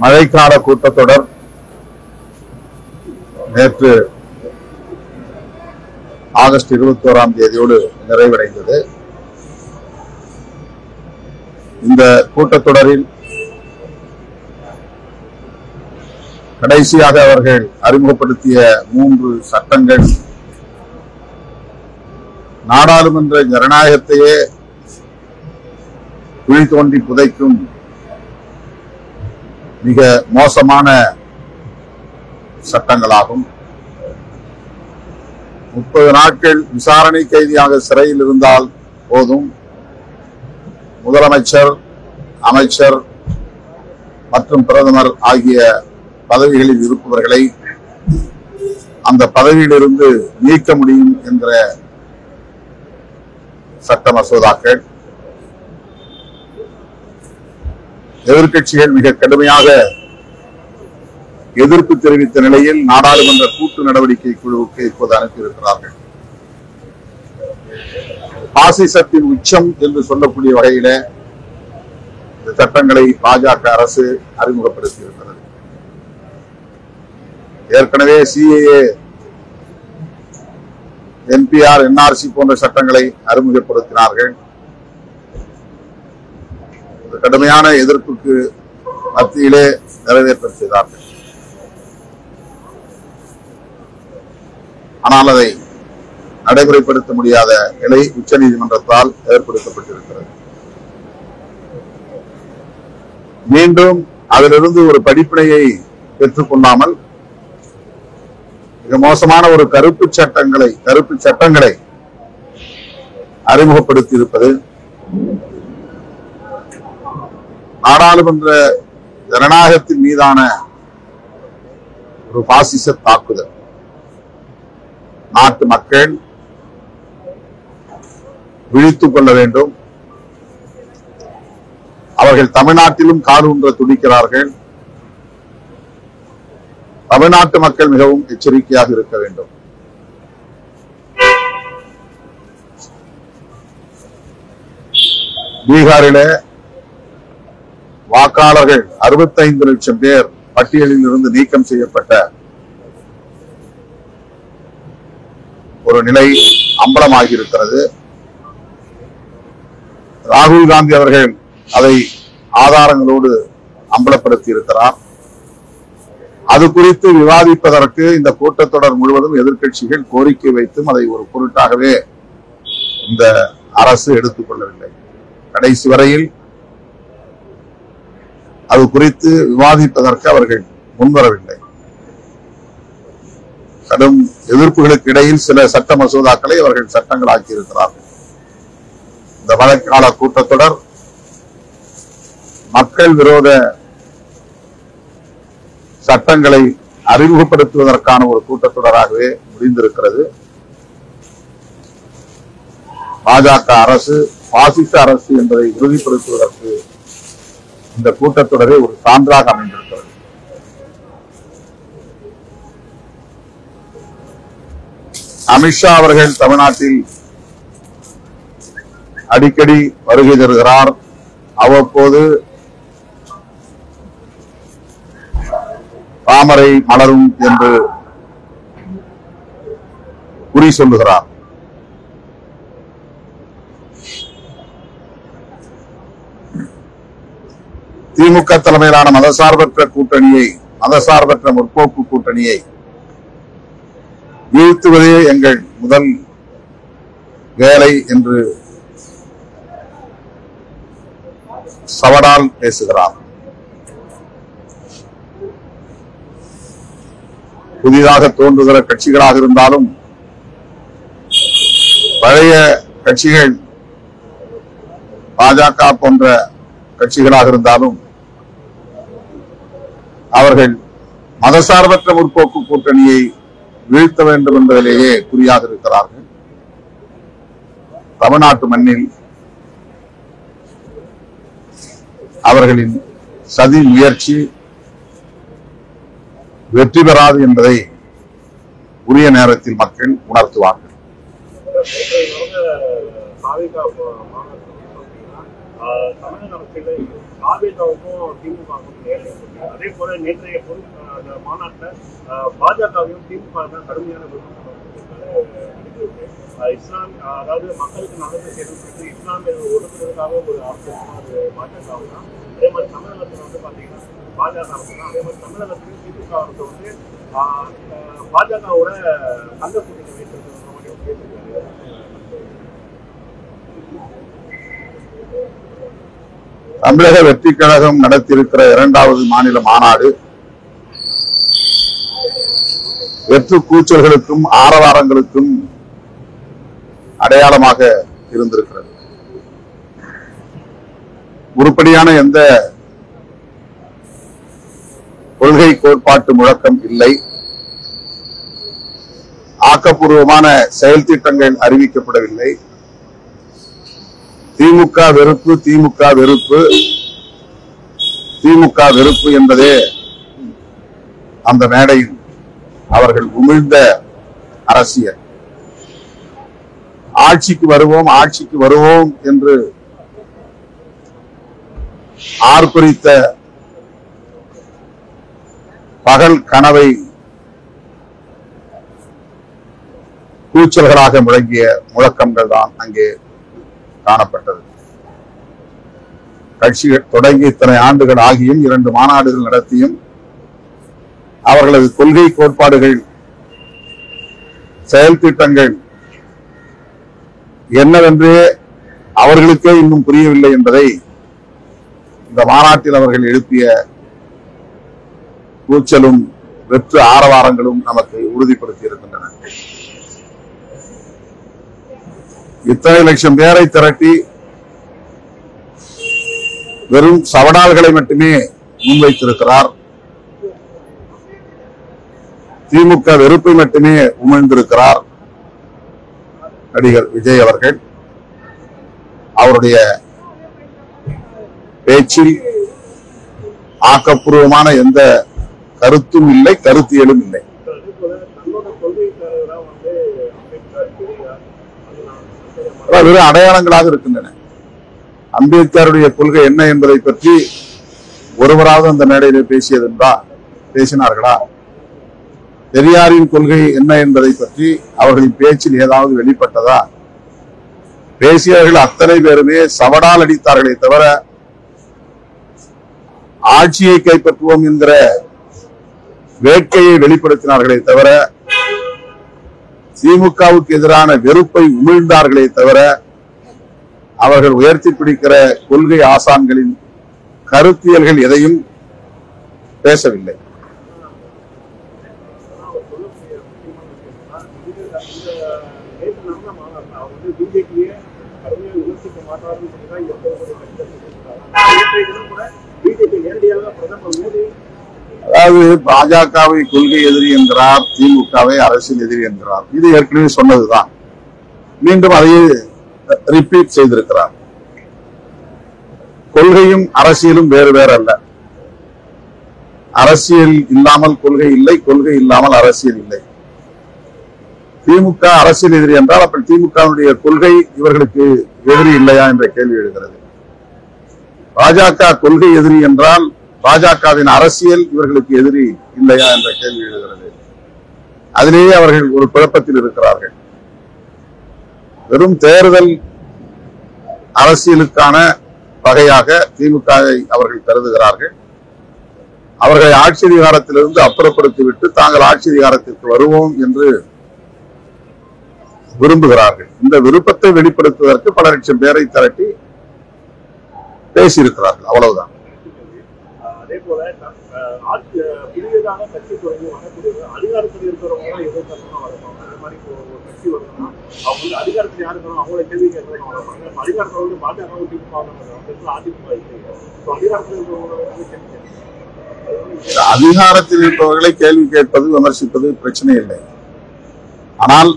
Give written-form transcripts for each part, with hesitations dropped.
மழைக்கால கூட்டத்தொடர் நேற்று ஆகஸ்ட் 21ஆம் தேதியோடு நிறைவடைந்தது. இந்த கூட்டத்தொடரில் கடைசியாக அவர்கள் அறிமுகப்படுத்திய 3 சட்டங்கள் நாடாளுமன்ற ஜனநாயகத்தையே குழி தோண்டி புதைக்கும் மிக மோசமான சட்டங்களாகும். 30 நாட்கள் விசாரணை கைதியாக சிறையில் இருந்தால் போதும் முதலமைச்சர், அமைச்சர் மற்றும் பிரதமர் ஆகிய பதவிகளில் இருப்பவர்களை அந்த பதவியிலிருந்து நீக்க முடியும் என்ற சட்ட மசோதாக்கள் எதிர்க்கட்சிகள் மிக கடுமையாக எதிர்ப்பு தெரிவித்த நிலையில் நாடாளுமன்ற கூட்டு நடவடிக்கை குழுவுக்கு இப்போது அனுப்பியிருக்கிறார்கள். பாசிசத்தின் உச்சம் என்று சொல்லக்கூடிய வகையில இந்த சட்டங்களை பாஜக அரசு அறிமுகப்படுத்தியிருக்கிறது. ஏற்கனவே சிஏஏ, என்பிஆர், என்ஆர்சி போன்ற சட்டங்களை அறிமுகப்படுத்தினார்கள். கடுமையான எதிர்ப்புக்கு மத்தியிலே நிறைவேற்றம் செய்தார்கள். ஆனால் அதை நடைமுறைப்படுத்த முடியாத நிலை உச்சநீதிமன்றத்தால் ஏற்படுத்தப்பட்டிருக்கிறது. மீண்டும் அதிலிருந்து ஒரு படிப்பினையை பெற்றுக் கொள்ளாமல் மிக மோசமான ஒரு கருப்பு சட்டங்களை அறிமுகப்படுத்தி இருப்பது நாடாளுமன்ற ஜனநாயகத்தின் மீதான ஒரு பாசிச தாக்குதல். நாட்டு மக்கள் விழித்துக் கொள்ள வேண்டும். அவர்கள் தமிழ்நாட்டிலும் காலூன்ற துடிக்கிறார்கள். தமிழ்நாட்டு மக்கள் மிகவும் எச்சரிக்கையாக இருக்க வேண்டும். பீகாரிலே வாக்காளர்கள் 65 லட்சம் பேர் பட்டியலில் இருந்து நீக்கம் செய்யப்பட்ட ஒரு நிலை அம்பலமாகி இருக்கிறது. ராகுல் காந்தி அவர்கள் அதை ஆதாரங்களோடு அம்பலப்படுத்தி இருக்கிறார். அது குறித்து விவாதிப்பதற்கு இந்த கூட்டத்தொடர் முழுவதும் எதிர்க்கட்சிகள் கோரிக்கை வைத்தும் அதை ஒரு பொருட்டாகவே இந்த அரசு எடுத்துக் கொள்ளவில்லை. கடைசி வரையில் அது குறித்து விவாதிப்பதற்கு அவர்கள் முன்வரவில்லை. கடும் எதிர்ப்புகளுக்கு இடையில் சில சட்ட மசோதாக்களை அவர்கள் சட்டங்களாக்கி இருக்கிறார்கள். இந்த மழைக்கால கூட்டத்தொடர் மக்கள் விரோத சட்டங்களை அறிமுகப்படுத்துவதற்கான ஒரு கூட்டத்தொடராகவே முடிந்திருக்கிறது. பாஜக அரசு பாசிச அரசு என்பதை உறுதிப்படுத்துவதற்கு இந்த கூட்டத்தொடரை ஒரு சான்றாக அமைந்திருக்கிறது. அமித்ஷா அவர்கள் தமிழ்நாட்டில் அடிக்கடி வருகை தருகிறார். அவ்வப்போது தாமரை மலரும் என்று குறி சொல்லுகிறார். திமுக தலைமையிலான மதசார்பற்ற முற்போக்கு கூட்டணியை வீழ்த்துவதே எங்கள் முதல் வேலை என்று சவடால் பேசுகிறார். புதிதாக தோன்றுகிற கட்சிகளாக இருந்தாலும் பழைய கட்சிகள் பாஜக போன்ற கட்சிகளாக இருந்தாலும் அவர்கள் மதசார்பற்ற முற்போக்கு கூட்டணியை வீழ்த்த வேண்டும் என்பதிலேயே குறியாக இருக்கிறார்கள். தமிழ்நாட்டு மண்ணில் அவர்களின் சதி முயற்சி வெற்றி பெறாது என்பதை உரிய நேரத்தில் மக்கள் உணர்த்துவார்கள். தமிழக அரசியல் தாவேகாவுக்கும் திமுகவுக்கும் நேரடி அதே போல நேற்றைய மாநாட்டில் பாஜகவையும் திமுக தான் கடுமையான இஸ்லாம் அதாவது மக்களுக்கு நல்லது செய்யறது இஸ்லாமிய ஒடுக்குறதுக்காக ஒரு ஆப்ஷன் அது பாஜக தான். அதே மாதிரி தமிழகத்தில் வந்து பார்த்தீங்கன்னா பாஜக அரசு தான். அதே மாதிரி தமிழகத்திலும் திமுக அரசு வந்து பாஜகவோட சங்க கூட்டணி வைத்திருக்கிறது பேசியிருக்காரு. தமிழக வெற்றி கழகம் நடத்தியிருக்கிற 2வது மாநில மாநாடு வெற்று கூச்சல்களுக்கும் ஆரவாரங்களுக்கும் அடையாளமாக இருந்திருக்கிறது. உருப்படியான எந்த கொள்கை கோட்பாட்டு முழக்கம் இல்லை. ஆக்கப்பூர்வமான செயல் திட்டங்கள் அறிவிக்கப்படவில்லை. திமுக வெறுப்பு திமுக வெறுப்பு திமுக வெறுப்பு என்பதே அந்த மேடையில் அவர்கள் உமிழ்ந்த அரசியல். ஆட்சிக்கு வருவோம் என்று ஆர்ப்பரித்த பகல் கனவை கூச்சல்களாக முழங்கிய முழக்கங்கள் தான் அங்கே காணப்பட்டது. கட்சிகள் தொடங்கி இத்தனை ஆண்டுகள் ஆகியும் 2 மாநாடுகள் நடத்தியும் அவர்களது கொள்கை கோட்பாடுகள் செயல் திட்டங்கள் என்னவென்றே அவர்களுக்கே இன்னும் புரியவில்லை என்பதை இந்த மாநாட்டில் அவர்கள் எழுப்பிய கூச்சலும் வெற்று ஆரவாரங்களும் நமக்கு உறுதிப்படுத்தி இருக்கின்றன. இத்தனை லட்சம் பேரை திரட்டி வெறும் சவடால்களை மட்டுமே முன்வைத்திருக்கிறார். திமுக வெறுப்பை மட்டுமே உமிழ்ந்திருக்கிறார் நடிகர் விஜய் அவர்கள். அவருடைய பேச்சில் ஆக்கப்பூர்வமான எந்த கருத்தும் இல்லை, கருத்தியலும் இல்லை. வெறும் அடையாளங்களாக இருக்கின்றன. அம்பேத்கருடைய கொள்கை என்ன என்பதை பற்றி ஒருவராவது அந்த மேடையில் பேசினார்களா? பெரியாரின் கொள்கை என்ன என்பதை பற்றி அவர்களின் பேச்சில் ஏதாவது வெளிப்பட்டதா? பேசியவர்கள் அத்தனை பேருமே சவடால் அடித்தார்களே தவிர ஆட்சியை கைப்பற்றுவோம் என்கிற வேட்கையை வெளிப்படுத்தினார்களே தவிர திமுகவுக்கு எதிரான வெறுப்பை உமிழ்ந்தார்களே தவிர அவர்கள் உயர்த்தி பிடிக்கிற கொள்கை ஆசான்களின் கருத்தியல்கள் எதையும் பேசவில்லை. அதாவது பாஜகவை கொள்கை எதிரி என்கிறார், திமுகவை அரசியல் எதிரி என்கிறார். இது ஏற்கனவே சொன்னதுதான். மீண்டும் அதையே ரிப்பீட் செய்திருக்கிறார். கொள்கையும் அரசியலும் வேறு வேறு அல்ல. அரசியல் இல்லாமல் கொள்கை இல்லை, கொள்கை இல்லாமல் அரசியல் இல்லை. திமுக அரசியல் எதிரி என்றால் அப்படி திமுகவுடைய கொள்கை இவர்களுக்கு எதிரி இல்லையா என்ற கேள்வி எழுகிறது. பாஜக கொள்கை எதிரி என்றால் பாஜகவின் அரசியல் இவர்களுக்கு எதிரி இல்லையா என்ற கேள்வி எழுகிறது. அதிலேயே அவர்கள் ஒரு குழப்பத்தில் இருக்கிறார்கள். வெறும் தேர்தல் அரசியலுக்கான வகையாக திமுகவை அவர்கள் கருதுகிறார்கள். அவர்களை ஆட்சி அதிகாரத்திலிருந்து அப்புறப்படுத்திவிட்டு தாங்கள் ஆட்சி அதிகாரத்திற்கு வருவோம் என்று விரும்புகிறார்கள். இந்த விருப்பத்தை வெளிப்படுத்துவதற்கு பல லட்சம் பேரை திரட்டி பேசியிருக்கிறார்கள். அவ்வளவுதான். அதே போல புதியதாக கட்சி தொடங்கி வரக்கூடிய அதிகாரத்தில் இருக்கிறவங்க எதிர்கட்சியாக வரணும். அதே மாதிரி ஒரு கட்சி வரணும்னா அவங்க வந்து அதிகாரத்தில் யாரு இருக்கணும் அவங்கள கேள்வி கேட்கணும் வரணும். அதிகாரத்தில் வந்து பாஜக அதிமுக அதிகாரத்தில் இருப்பவர்களை கேள்வி கேட்பது விமர்சிப்பது பிரச்சனை இல்லை. ஆனால்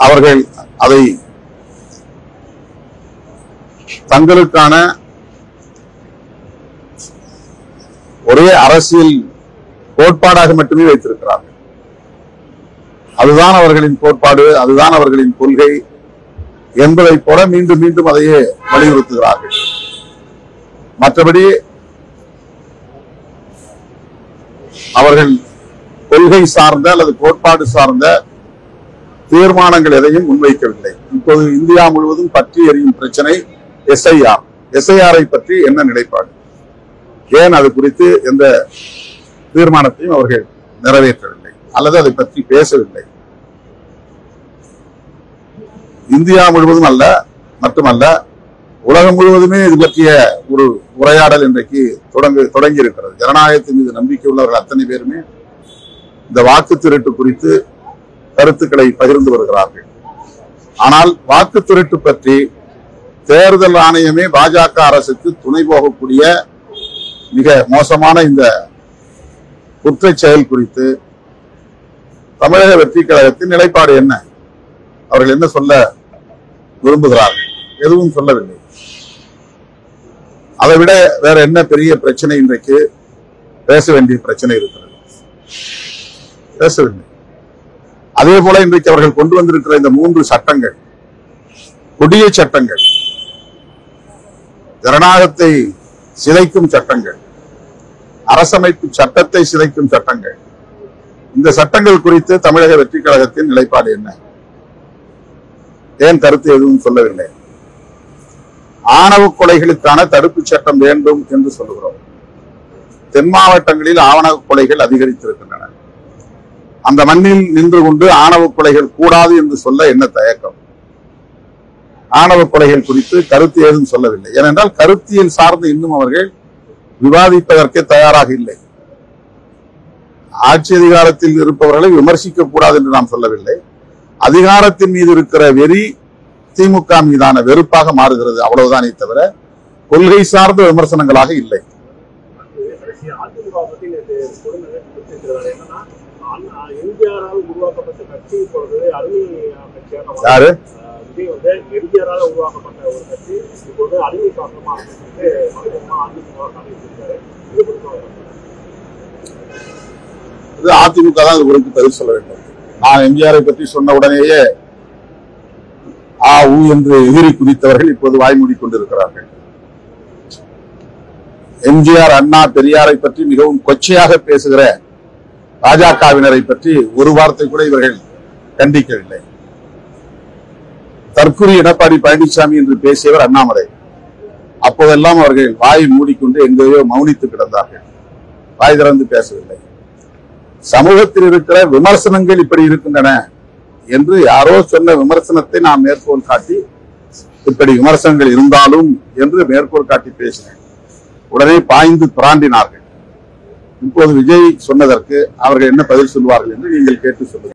அவர்கள் அதை தங்களுக்கான ஒரே அரசியல் கோட்பாடாக மட்டுமே வைத்திருக்கிறார்கள். அதுதான் அவர்களின் கோட்பாடு, அதுதான் அவர்களின் கொள்கை என்பதை போல மீண்டும் மீண்டும் அதையே வலியுறுத்துகிறார்கள். மற்றபடி அவர்கள் கொள்கை சார்ந்த அல்லது கோட்பாடு சார்ந்த தீர்மானங்கள் எதையும் முன்வைக்கவில்லை. இப்போது இந்தியா முழுவதும் பற்றி எரியும் பிரச்சனை எஸ்ஐஆரை பற்றி என்ன நிலைப்பாடு, ஏன் அது குறித்து எந்த தீர்மானத்தையும் அவர்கள் நிறைவேற்றவில்லை அல்லது அதை பற்றி பேசவில்லை. இந்தியா முழுவதும் மட்டுமல்ல, உலகம் முழுவதுமே இது பற்றிய ஒரு உரையாடல் இன்றைக்கு தொடங்கி இருக்கிறது. ஜனநாயகத்தின் மீது நம்பிக்கை உள்ளவர்கள் அத்தனை பேருமே இந்த வாக்கு திருட்டு குறித்து கருத்துக்களை பகிர்ந்து வருகிறார்கள். ஆனால் வாக்கு திருட்டு பற்றி தேர்தல் ஆணையமே பாஜக அரசுக்கு துணை போகக்கூடிய மிக மோசமான இந்த குற்றச் செயல் குறித்து தமிழக வெற்றி கழகத்தின் நிலைப்பாடு என்ன, அவர்கள் என்ன சொல்ல விரும்புகிறார்கள்? எதுவும் சொல்லவில்லை. அதை விட வேற என்ன பெரிய பிரச்சனை இன்றைக்கு பேச வேண்டிய பிரச்சனை இருக்கிறது? பேசவில்லை. அதே போல இன்றைக்கு அவர்கள் கொண்டு வந்திருக்கிற இந்த 3 சட்டங்கள் கொடிய சட்டங்கள், ஜனநாயகத்தை சிதைக்கும் சட்டங்கள், அரசமைப்பு சட்டத்தை சிதைக்கும் சட்டங்கள். இந்த சட்டங்கள் குறித்து தமிழக வெற்றி கழகத்தின் நிலைப்பாடு என்ன? ஏன் கருத்து எதுவும் சொல்லவில்லை? ஆணவ கொலைகளுக்கான தடுப்பு சட்டம் வேண்டும் என்று சொல்லுகிறோம். தென் மாவட்டங்களில் ஆணவ கொலைகள் அதிகரித்திருக்கின்றன. அந்த மண்ணில் நின்று கொண்டு ஆணவ கொலைகள் கூடாது என்று சொல்ல என்ன தயக்கம்? ஆணவ கொலைகள் குறித்து கருத்து ஏதும் சொல்லவில்லை. ஏனென்றால் கருத்தியல் சார்ந்து இன்னும் அவர்கள் விவாதிப்பதற்கே தயாராக இல்லை. ஆட்சி அதிகாரத்தில் இருப்பவர்களை விமர்சிக்க கூடாது என்று நாம் சொல்லவில்லை. அதிகாரத்தின் மீது இருக்கிற வெறி திமுக மீதான வெறுப்பாக மாறுகிறது, அவ்வளவுதானே தவிர கொள்கை சார்ந்த விமர்சனங்களாக இல்லை. யாரு அதிமுக தான் இது குறித்து பதில் சொல்ல வேண்டும். நான் எம்ஜிஆரை பற்றி சொன்ன உடனேயே என்று எதிரி குதித்தவர்கள் இப்போது வாய்மூடி கொண்டிருக்கிறார்கள். எம்ஜிஆர், அண்ணா, பெரியாரை பற்றி மிகவும் கொச்சையாக பேசுகிற பாஜகவினரை பற்றி ஒரு வார்த்தை கூட இவர்கள் கண்டிக்கவில்லை. தற்குறி எடப்பாடி பழனிசாமி என்று பேசியவர் அண்ணாமலை. அப்போதெல்லாம் அவர்கள் வாய் மூடிக்கொண்டு எங்கேயோ மௌனித்து கிடந்தார்கள், வாய் திறந்து பேசவில்லை. சமூகத்தில் இருக்கிற விமர்சனங்கள் இப்படி இருக்கின்றன என்று யாரோ சொன்ன விமர்சனத்தை நான் மேற்கோள் காட்டி, இப்படி விமர்சனங்கள் இருந்தாலும் என்று மேற்கோள் காட்டி பேசினேன். உடனே பாய்ந்து பிராண்டினார்கள். இப்போது விஜய் சொன்னதற்கு அவர்கள் என்ன பதில் சொல்வார்கள் என்று நீங்கள் கேட்டு சொல்லுங்கள்.